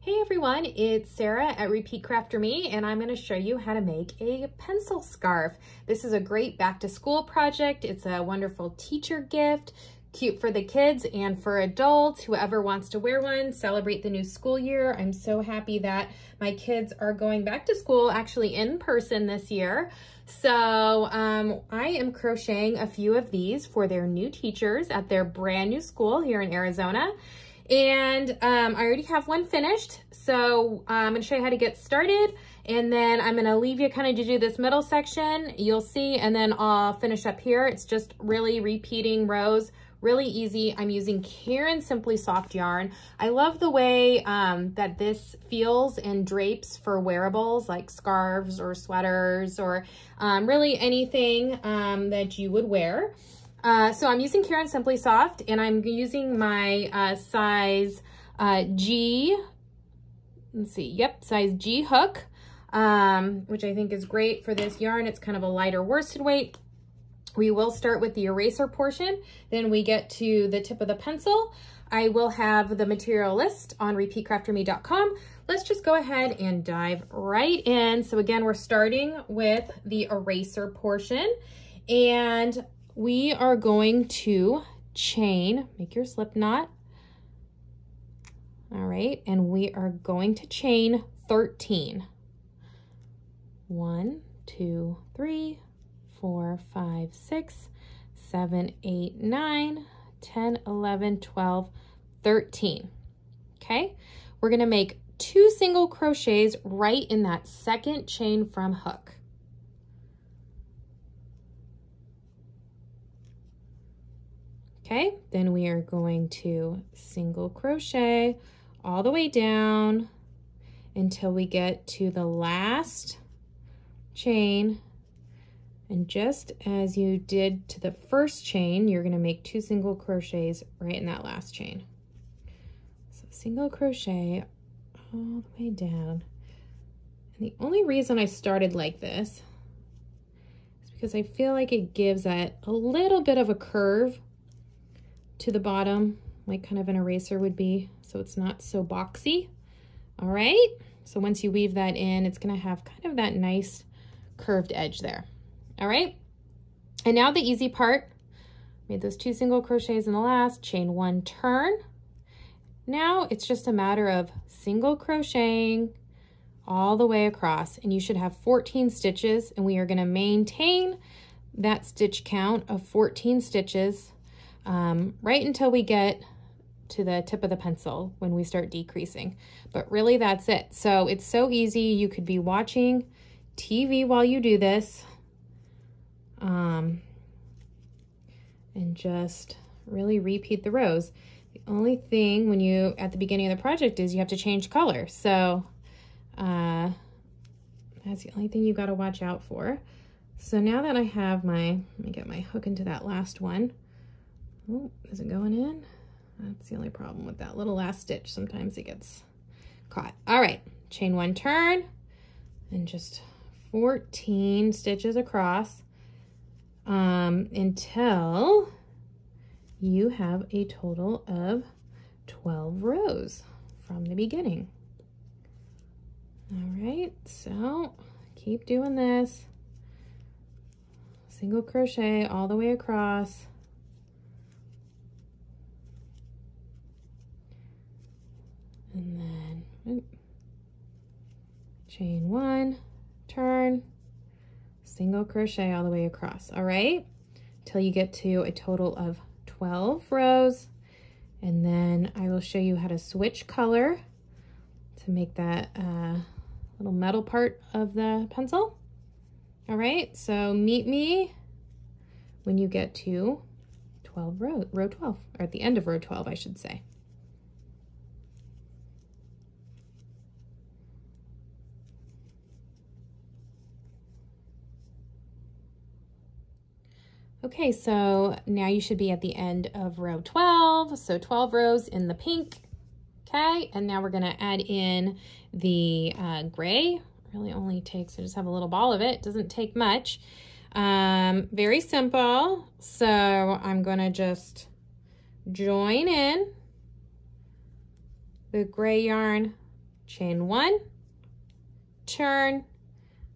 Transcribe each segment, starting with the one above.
Hey everyone, it's Sarah at Repeat Crafter Me, and I'm going to show you how to make a pencil scarf. This is a great back to school project. It's a wonderful teacher gift, cute for the kids and for adults, whoever wants to wear one, celebrate the new school year. I'm so happy that my kids are going back to school actually in person this year. So I am crocheting a few of these for their new teachers at their brand new school here in Arizona. And I already have one finished, so I'm going to show you how to get started, and then I'm going to leave you kind of to do this middle section, you'll see, and then I'll finish up here. It's just really repeating rows, really easy. I'm using Caron Simply Soft yarn. I love the way that this feels and drapes for wearables like scarves or sweaters or really anything that you would wear. So I'm using Caron Simply Soft, and I'm using my size G, let's see, yep, size G hook, which I think is great for this yarn. It's kind of a lighter worsted weight. We will start with the eraser portion, then we get to the tip of the pencil. I will have the material list on repeatcrafterme.com. Let's just go ahead and dive right in. So again, we're starting with the eraser portion, and we are going to chain, make your slip knot. All right, and we are going to chain 13. 1, 2, 3, 4, 5, 6, 7, 8, 9, 10, 11, 12, 13. Okay, we're gonna make 2 single crochets right in that second chain from hook. Okay, then we are going to single crochet all the way down until we get to the last chain. And just as you did to the first chain, you're going to make 2 single crochets right in that last chain. So single crochet all the way down. And the only reason I started like this is because I feel like it gives that a little bit of a curve to the bottom, like kind of an eraser would be, so it's not so boxy. All right, so once you weave that in, it's going to have kind of that nice curved edge there. All right, and now the easy part. Made those 2 single crochets in the last, chain 1, turn. Now it's just a matter of single crocheting all the way across, and you should have 14 stitches, and we are going to maintain that stitch count of 14 stitches right until we get to the tip of the pencil when we start decreasing. But really that's it. So it's so easy. You could be watching TV while you do this, and just really repeat the rows. The only thing when you at the beginning of the project is you have to change color. So that's the only thing you got to watch out for. So now that I have my, let me get my hook into that last one. Oh, is it going in? That's the only problem with that little last stitch. Sometimes it gets caught. All right, chain 1, turn, and just 14 stitches across until you have a total of 12 rows from the beginning. All right, so keep doing this. Single crochet all the way across. And then chain 1, turn, single crochet all the way across. All right, till you get to a total of 12 rows. And then I will show you how to switch color to make that little metal part of the pencil. All right, so meet me when you get to 12 row 12, or at the end of row 12, I should say. Okay, so now you should be at the end of row 12. So 12 rows in the pink. Okay, and now we're gonna add in the gray. Really only takes, I just have a little ball of it. Doesn't take much. Very simple. So I'm gonna just join in the gray yarn chain 1, turn,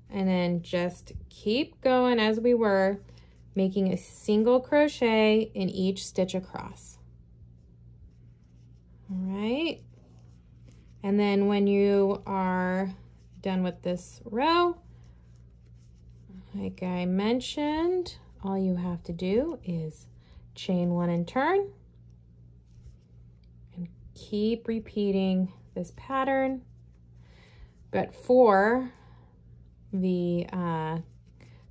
and then just keep going as we were, making a single crochet in each stitch across. All right. And then when you are done with this row, like I mentioned, all you have to do is chain 1 and turn, and keep repeating this pattern. But for the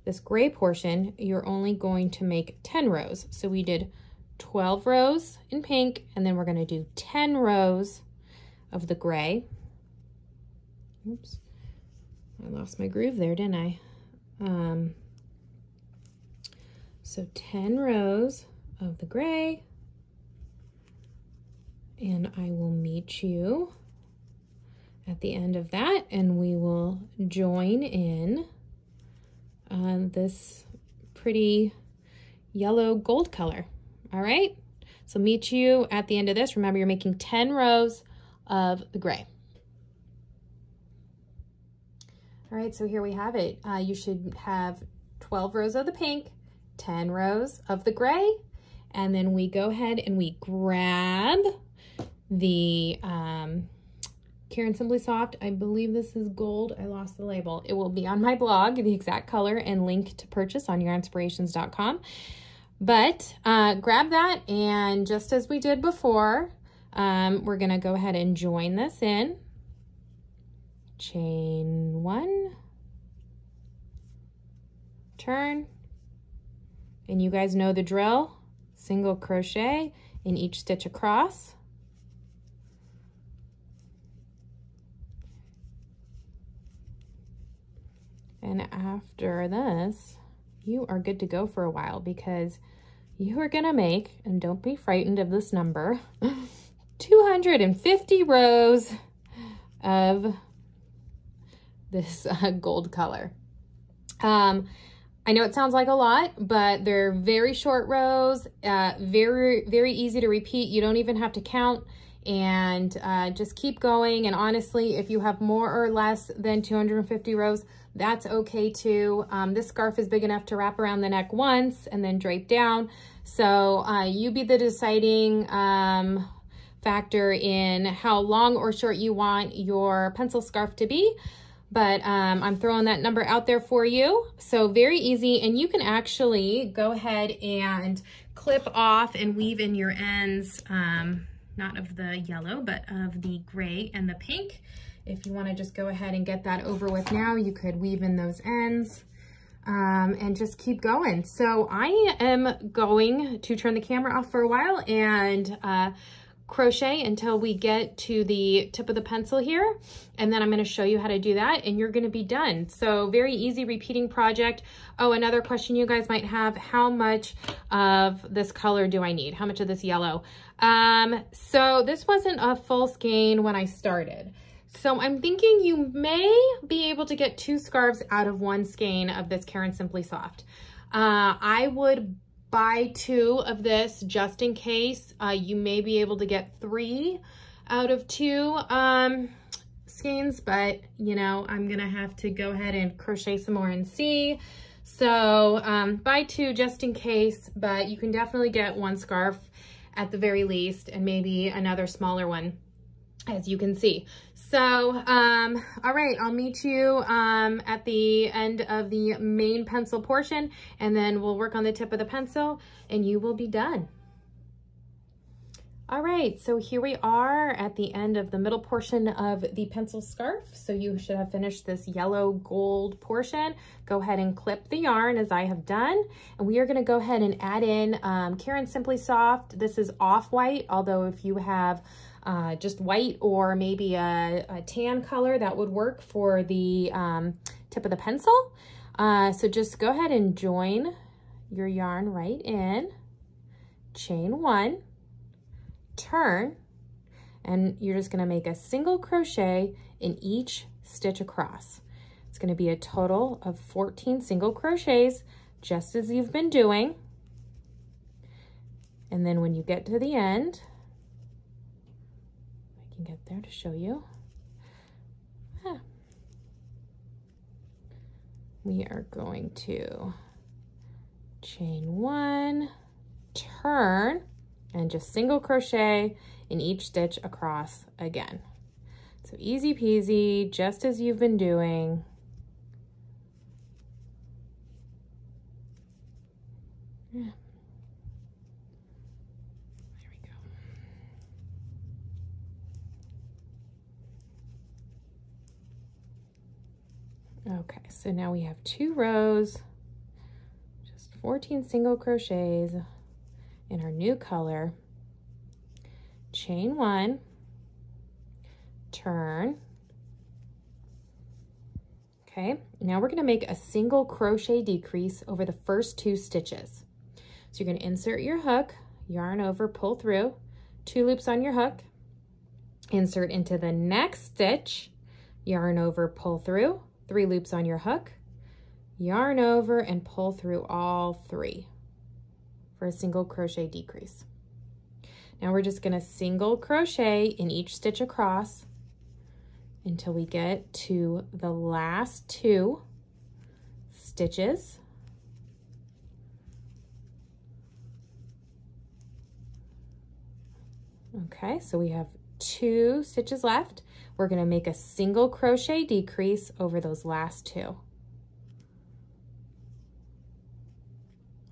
this gray portion, you're only going to make 10 rows. So we did 12 rows in pink, and then we're going to do 10 rows of the gray. Oops, I lost my groove there, didn't I? So 10 rows of the gray, and I will meet you at the end of that, and we will join in this pretty yellow gold color. All right, so meet you at the end of this. Remember, you're making 10 rows of the gray. All right, so here we have it. You should have 12 rows of the pink, 10 rows of the gray, and then we go ahead and we grab the Caron Simply Soft. I believe this is gold. I lost the label. It will be on my blog, the exact color and link to purchase on yourinspirations.com. But grab that, and just as we did before, we're gonna go ahead and join this in. Chain 1, turn, and you guys know the drill. Single crochet in each stitch across. And after this, you are good to go for a while, because you are gonna make, and don't be frightened of this number, 250 rows of this gold color. I know it sounds like a lot, but they're very short rows, very easy to repeat. You don't even have to count, and just keep going. And honestly, if you have more or less than 250 rows, that's okay too. This scarf is big enough to wrap around the neck once and then drape down. So you be the deciding factor in how long or short you want your pencil scarf to be. But I'm throwing that number out there for you. So very easy, and you can actually go ahead and clip off and weave in your ends, not of the yellow, but of the gray and the pink. If you want to just go ahead and get that over with now, you could weave in those ends and just keep going. So I am going to turn the camera off for a while and crochet until we get to the tip of the pencil here, and then I'm going to show you how to do that, and you're going to be done. So very easy repeating project. Oh, another question you guys might have: how much of this color do I need? How much of this yellow? So this wasn't a full skein when I started, so I'm thinking you may be able to get 2 scarves out of 1 skein of this Caron Simply Soft. I would buy 2 of this just in case. You may be able to get 3 out of 2 skeins, but you know, I'm gonna have to go ahead and crochet some more and see. So buy 2 just in case, but you can definitely get 1 scarf at the very least, and maybe another smaller one, as you can see. So, all right, I'll meet you at the end of the main pencil portion, and then we'll work on the tip of the pencil, and you will be done. All right, so here we are at the end of the middle portion of the pencil scarf. So you should have finished this yellow gold portion. Go ahead and clip the yarn as I have done. And we are gonna go ahead and add in Caron Simply Soft. This is off-white, although if you have just white or maybe a tan color, that would work for the tip of the pencil. So just go ahead and join your yarn right in, chain 1, turn, and you're just going to make a single crochet in each stitch across. It's going to be a total of 14 single crochets, just as you've been doing. And then when you get to the end, I can get there to show you. we are going to chain 1, turn, and just single crochet in each stitch across again. So easy peasy, just as you've been doing. Yeah. There we go. Okay, so now we have 2 rows, just 14 single crochets in our new color. Chain 1, turn. Okay, now we're going to make a single crochet decrease over the first 2 stitches. So you're going to insert your hook, yarn over, pull through, 2 loops on your hook, insert into the next stitch, yarn over, pull through, 3 loops on your hook, yarn over, and pull through all 3 for a single crochet decrease. Now we're just going to single crochet in each stitch across until we get to the last 2 stitches. Okay, so we have 2 stitches left. We're going to make a single crochet decrease over those last 2.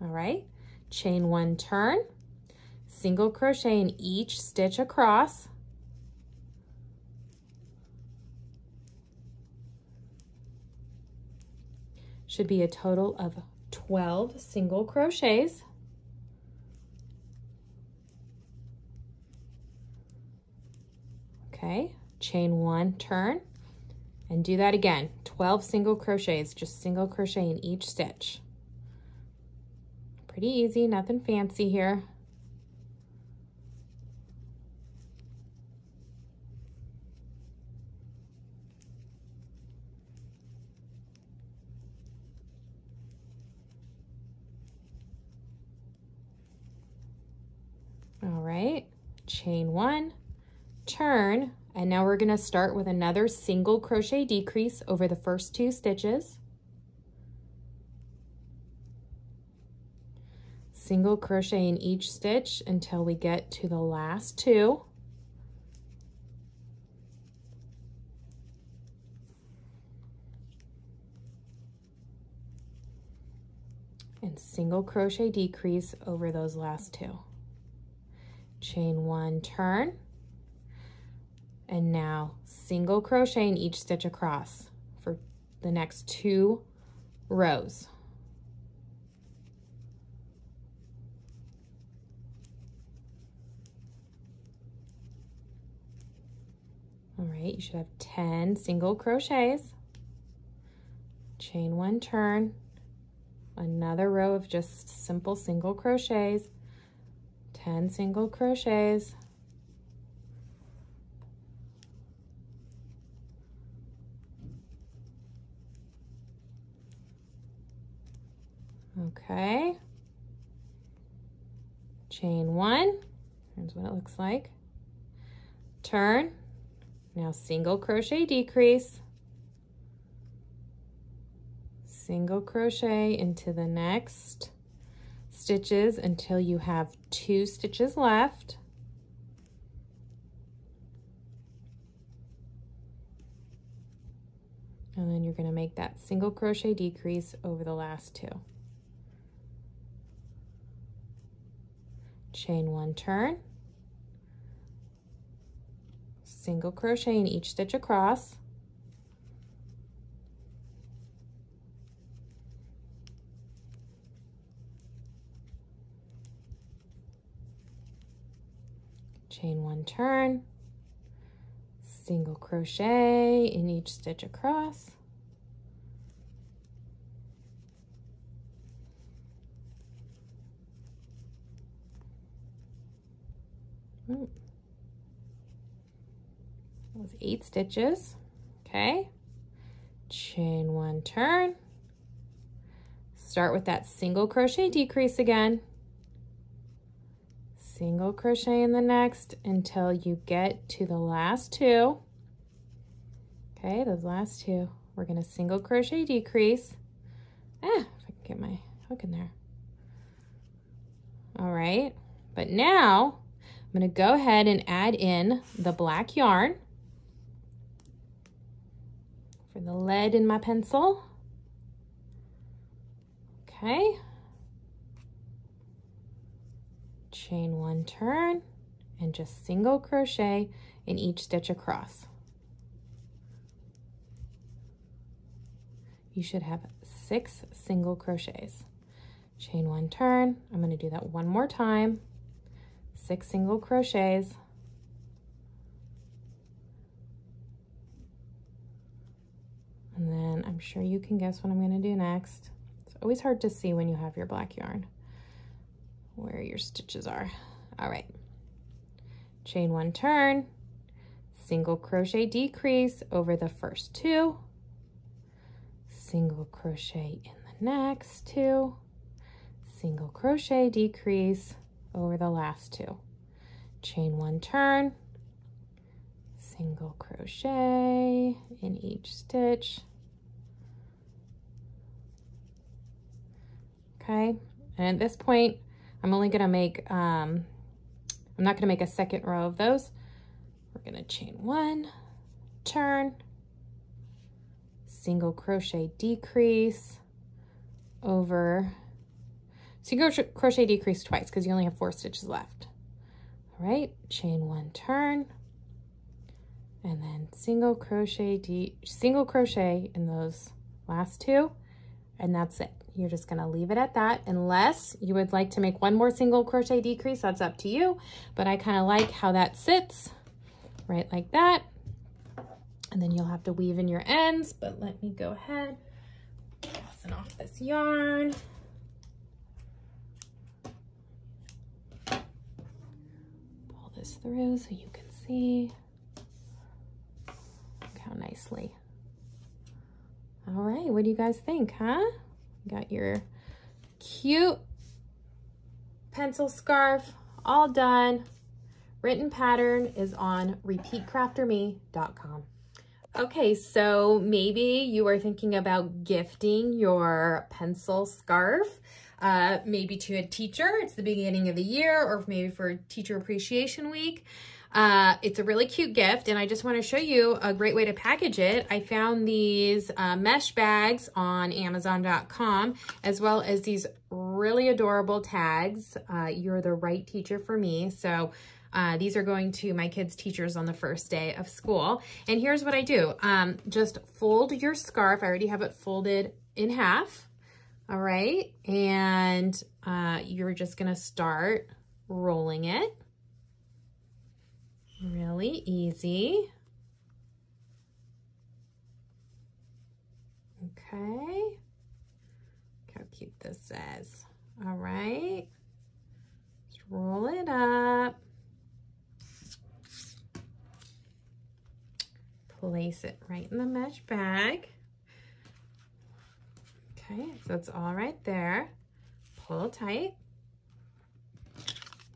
All right, chain 1, turn, single crochet in each stitch across. Should be a total of 12 single crochets. Okay, chain 1, turn, and do that again. 12 single crochets, just single crochet in each stitch. Pretty easy, nothing fancy here. All right, chain 1, turn, and now we're going to start with another single crochet decrease over the first 2 stitches. Single crochet in each stitch until we get to the last 2. And single crochet decrease over those last 2. Chain 1, turn, and now single crochet in each stitch across for the next 2 rows. All right, you should have 10 single crochets. Chain 1, turn, another row of just simple single crochets, 10 single crochets. Okay, chain 1, here's what it looks like. Turn, now single crochet decrease, single crochet into the next stitches until you have 2 stitches left. And then you're going to make that single crochet decrease over the last 2. Chain 1, turn, single crochet in each stitch across, chain 1, turn, single crochet in each stitch across, that was 8 stitches. Okay, chain 1, turn, start with that single crochet decrease again, single crochet in the next until you get to the last 2. Okay, those last 2, we're going to single crochet decrease, if I can get my hook in there. All right, but now I'm gonna go ahead and add in the black yarn for the lead in my pencil. Okay. Chain 1 turn and just single crochet in each stitch across. You should have 6 single crochets. Chain 1 turn. I'm going to do that one more time. 6 single crochets. And then I'm sure you can guess what I'm going to do next. It's always hard to see when you have your black yarn where your stitches are. All right. Chain 1 turn, single crochet decrease over the first 2, single crochet in the next 2, single crochet decrease over the last 2, chain 1 turn, single crochet in each stitch. Okay, and at this point I'm only going to make I'm not going to make a second row of those. We're going to chain 1, turn, single crochet decrease over, single crochet decrease twice because you only have 4 stitches left. All right, chain 1, turn, and then single crochet in those last 2, and that's it. You're just going to leave it at that unless you would like to make one more single crochet decrease. That's up to you, but I kind of like how that sits right like that. And then you'll have to weave in your ends, but let me go ahead, fasten off this yarn. Pull this through so you can see. Look how nicely. All right, what do you guys think, huh? Got your cute pencil scarf all done. Written pattern is on repeatcrafterme.com. Okay, so maybe you are thinking about gifting your pencil scarf, maybe to a teacher. It's the beginning of the year, or maybe for Teacher Appreciation Week. It's a really cute gift, and I just want to show you a great way to package it. I found these mesh bags on Amazon.com, as well as these really adorable tags. You're the right teacher for me. So these are going to my kids' teachers on the first day of school. And here's what I do. Just fold your scarf. I already have it folded in half. All right. And you're just going to start rolling it. Really easy. Okay. Look how cute this is. All right. Just roll it up. Place it right in the mesh bag. Okay, so it's all right there. Pull tight.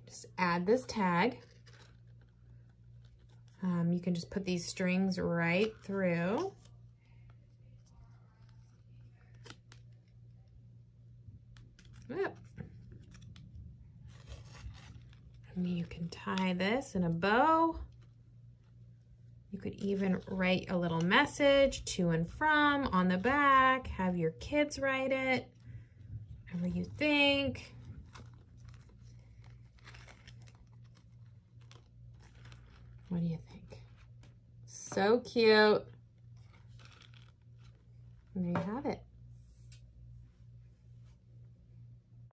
Just add this tag. You can just put these strings right through. Yep. And you can tie this in a bow. You could even write a little message to and from on the back, have your kids write it, whatever you think. What do you think? So cute. And there you have it.